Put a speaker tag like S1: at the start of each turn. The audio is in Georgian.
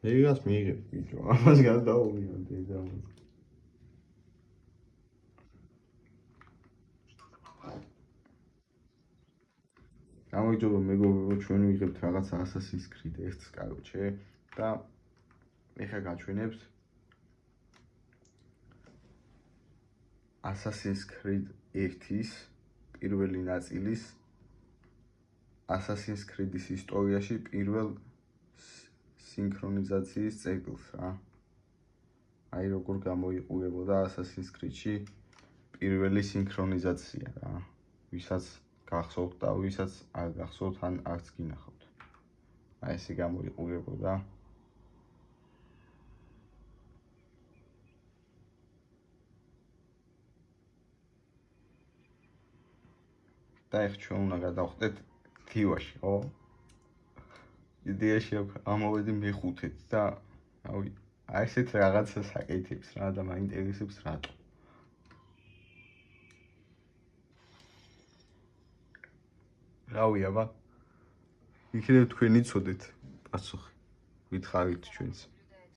S1: ეგას მიიღებ ბიჭო, ამას გადავუვიოთ ეს ამას. გამიგჯობა მეგობრებო, ჩვენ ვიღებთ რაღაც Assassin's Creed 1-ს, კაროჩე, და ეხლა გაჩვენებთ Assassin's Creed 1-ის პირველი ნაწილის Assassin's Creed-ის ისტორიაში პირველ სინქრონიზაციის ციკლს რა. აი როგორ გამოიყურებოდა Assassin's Creed-ში პირველი სინქრონიზაცია რა. ვისაც გახსოვთ და ვისაც არ გახსოვთ ან არც გინახავთ. აი ესე გამოიყურებოდა. და ეხლა ჩვენ უნდა გადავხდეთ თივაში, ხო? იდეაში ამოვედი მეხუთეთ და აი ესეთ რაღაცას აკეთებს რა და მაინტერესებს რატო. რავი, აბა იქნებ თქვენი ცოდეთ პასუხი. გითხარით ჩვენს.